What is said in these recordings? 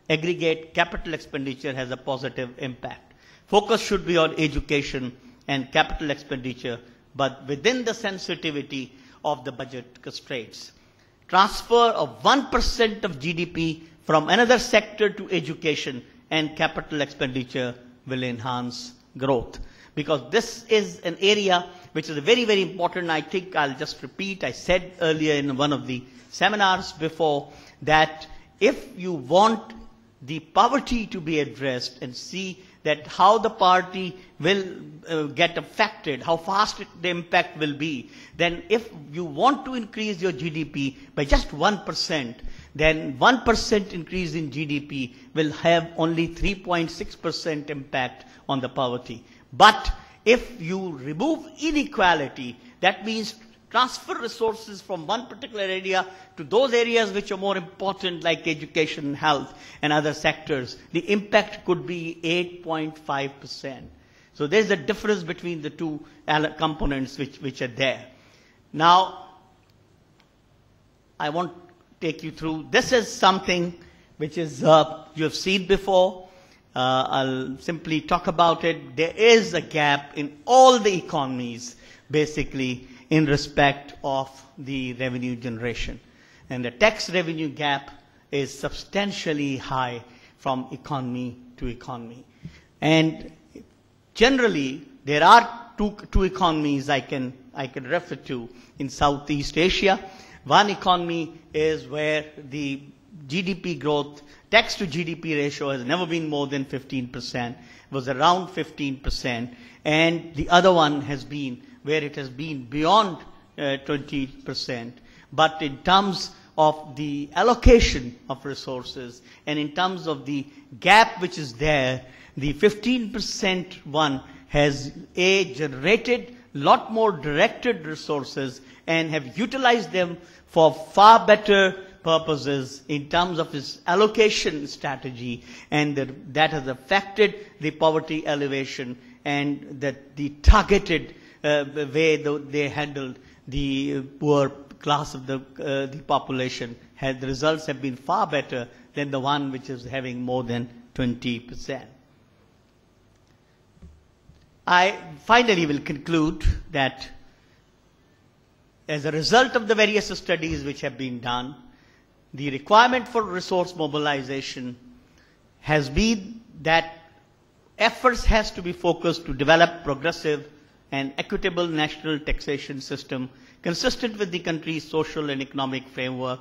aggregate capital expenditure has a positive impact. Focus should be on education and capital expenditure, but within the sensitivity of the budget constraints. Transfer of 1% of GDP from another sector to education and capital expenditure will enhance growth. Because this is an area which is very, very important. I think I'll just repeat, I said earlier in one of the seminars before that if you want the poverty to be addressed and see that how the party will get affected, how fast the impact will be, then if you want to increase your GDP by just 1%, then 1% increase in GDP will have only 3.6% impact on the poverty. But if you remove inequality, that means transfer resources from one particular area to those areas which are more important like education, health and other sectors, the impact could be 8.5%. So there's a difference between the two components which are there. Now, I want to take you through, this is something which is you have seen before. I'll simply talk about it. There is a gap in all the economies, basically, in respect of the revenue generation. And the tax revenue gap is substantially high from economy to economy. And generally, there are two economies I can refer to in Southeast Asia. One economy is where the GDP growth, tax to GDP ratio has never been more than 15%, was around 15%, and the other one has been where it has been beyond 20%. But in terms of the allocation of resources and in terms of the gap which is there, the 15% one has generated a lot more directed resources and have utilized them for far better purposes in terms of its allocation strategy, and that has affected the poverty elevation and that the targeted way they handled the poor class of the population, the results have been far better than the one which is having more than 20%. I finally will conclude that as a result of the various studies which have been done, the requirement for resource mobilization has been that efforts has to be focused to develop progressive and equitable national taxation system consistent with the country's social and economic framework,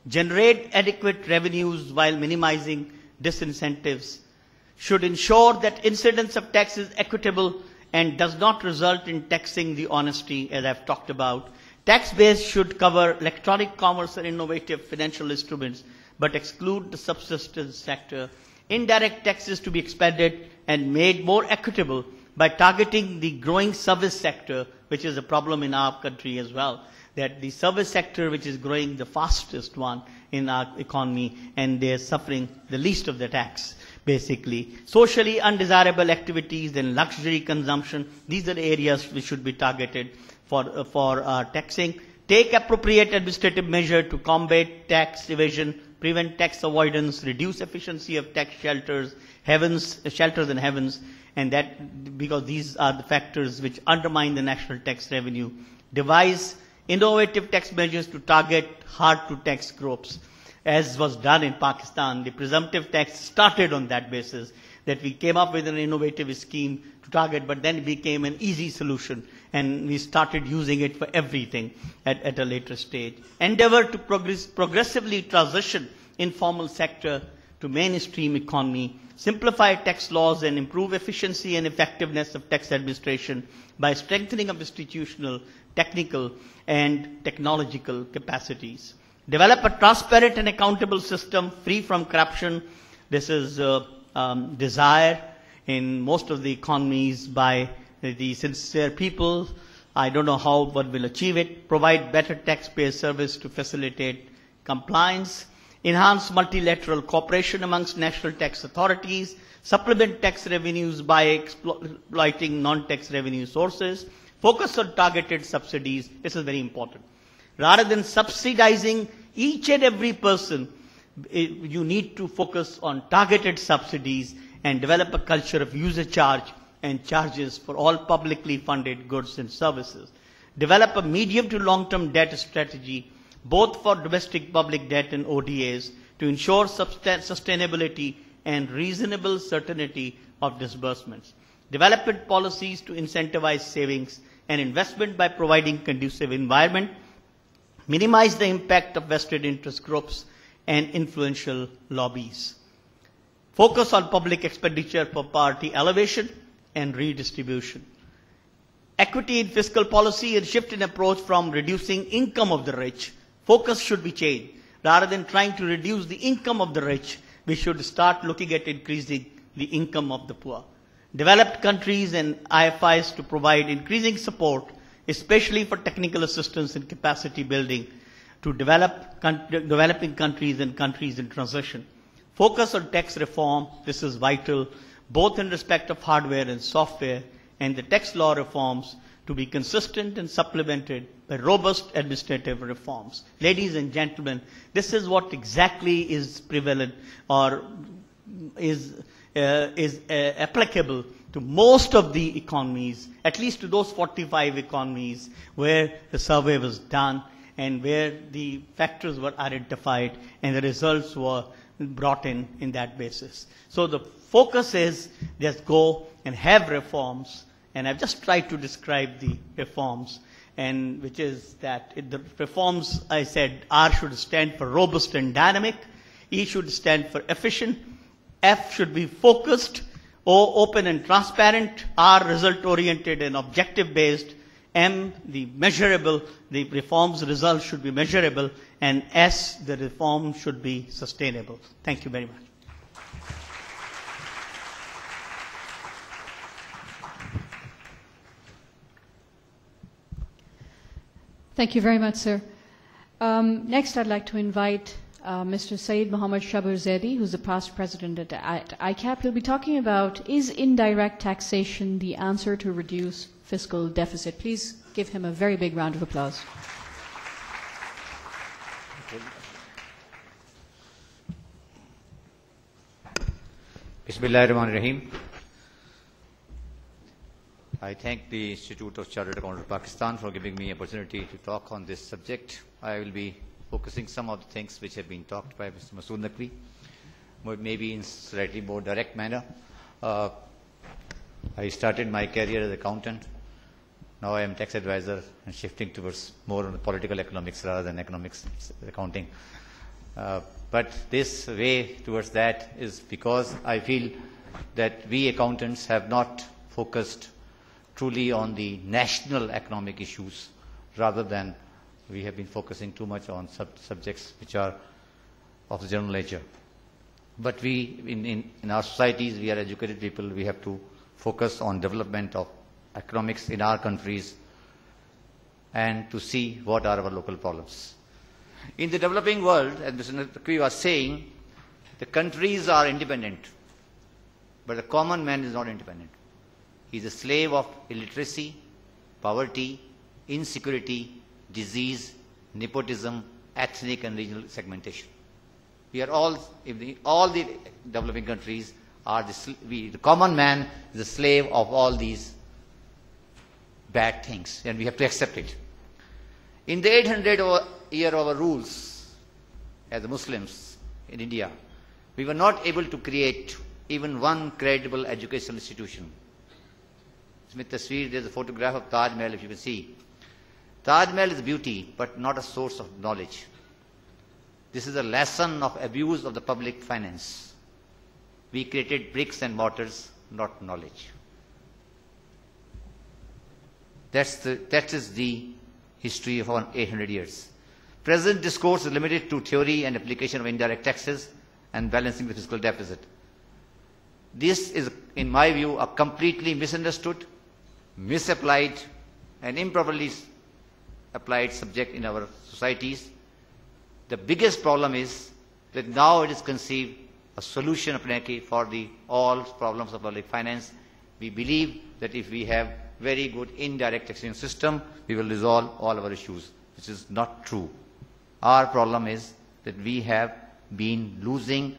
generate adequate revenues while minimizing disincentives, should ensure that incidence of tax is equitable and does not result in taxing the honesty, as I've talked about. Tax base should cover electronic commerce and innovative financial instruments, but exclude the subsistence sector. Indirect taxes to be expanded and made more equitable by targeting the growing service sector, which is a problem in our country as well, that the service sector which is growing the fastest one in our economy, and they're suffering the least of the tax, basically. Socially undesirable activities and luxury consumption, these are the areas which should be targeted for taxing. Take appropriate administrative measure to combat tax evasion, prevent tax avoidance, reduce efficiency of tax shelters and havens, and that because these are the factors which undermine the national tax revenue. Devise innovative tax measures to target hard-to-tax groups. As was done in Pakistan, the presumptive tax started on that basis, that we came up with an innovative scheme to target, but then it became an easy solution, and we started using it for everything at a later stage. Endeavor to progressively transition informal sector to mainstream economy, simplify tax laws and improve efficiency and effectiveness of tax administration by strengthening of institutional, technical, and technological capacities. Develop a transparent and accountable system free from corruption. This is desire in most of the economies by the sincere people. I don't know how one will achieve it. Provide better taxpayer service to facilitate compliance. Enhance multilateral cooperation amongst national tax authorities. Supplement tax revenues by exploiting non-tax revenue sources. Focus on targeted subsidies. This is very important. Rather than subsidizing each and every person, You need to focus on targeted subsidies and develop a culture of user charge and charges for all publicly funded goods and services. Develop a medium to long-term debt strategy, both for domestic public debt and ODAs, to ensure sustainability and reasonable certainty of disbursements. Development policies to incentivize savings and investment by providing conducive environment. Minimize the impact of vested interest groups and influential lobbies. Focus on public expenditure for poverty elevation and redistribution. Equity in fiscal policy and shift in approach from reducing income of the rich. Focus should be changed. Rather than trying to reduce the income of the rich, we should start looking at increasing the income of the poor. Developed countries and IFIs to provide increasing support, especially for technical assistance and capacity building, to developing countries and countries in transition. Focus on tax reform. This is vital, both in respect of hardware and software, and the tax law reforms to be consistent and supplemented by robust administrative reforms. Ladies and gentlemen, this is what exactly is prevalent or is applicable to most of the economies, at least to those 45 economies where the survey was done and where the factors were identified and the results were brought in that basis. So the focus is just go and have reforms, and I've just tried to describe the reforms, and which is that the reforms, I said, R should stand for robust and dynamic, E should stand for efficient, F should be focused, O open and transparent, R result oriented and objective based, M the measurable, the reforms results should be measurable, and S the reform should be sustainable. Thank you very much. Thank you very much, sir. Next, I'd like to invite Mr. Saeed Mohammad Shabir Zaidi, who's the past president at ICAP. He'll be talking about, is indirect taxation the answer to reduce fiscal deficit? Please give him a very big round of applause. Bismillahirrahmanirrahim. I thank the Institute of Chartered Accountants of Pakistan for giving me an opportunity to talk on this subject. I will be focusing some of the things which have been talked by Mr. Masood Naqvi, maybe in slightly more direct manner. I started my career as an accountant. Now I am tax advisor and shifting towards more on the political economics rather than economics accounting. But this way towards that is because I feel that we accountants have not focused truly on the national economic issues, rather than we have been focusing too much on subjects which are of the general nature. But we, in our societies, we are educated people, we have to focus on development of economics in our countries and to see what are our local problems. In the developing world, as Mr. Naqvi was saying, the countries are independent, but the common man is not independent. He is a slave of illiteracy, poverty, insecurity, disease, nepotism, ethnic and regional segmentation. We are all the developing countries are the common man is a slave of all these bad things, and we have to accept it. In the 800 year of our rules as Muslims in India, we were not able to create even one credible educational institution. There's a photograph of Taj Mahal, if you can see. Taj Mahal is beauty, but not a source of knowledge. This is a lesson of abuse of the public finance. We created bricks and mortars, not knowledge. That is the history of our 800 years. Present discourse is limited to theory and application of indirect taxes and balancing the fiscal deficit. This is, in my view, a completely misunderstood, misapplied, and improperly applied subject in our societies. The biggest problem is that now it is conceived a solution for all problems of public finance. We believe that if we have very good indirect taxation system, we will resolve all our issues, which is not true. Our problem is that we have been losing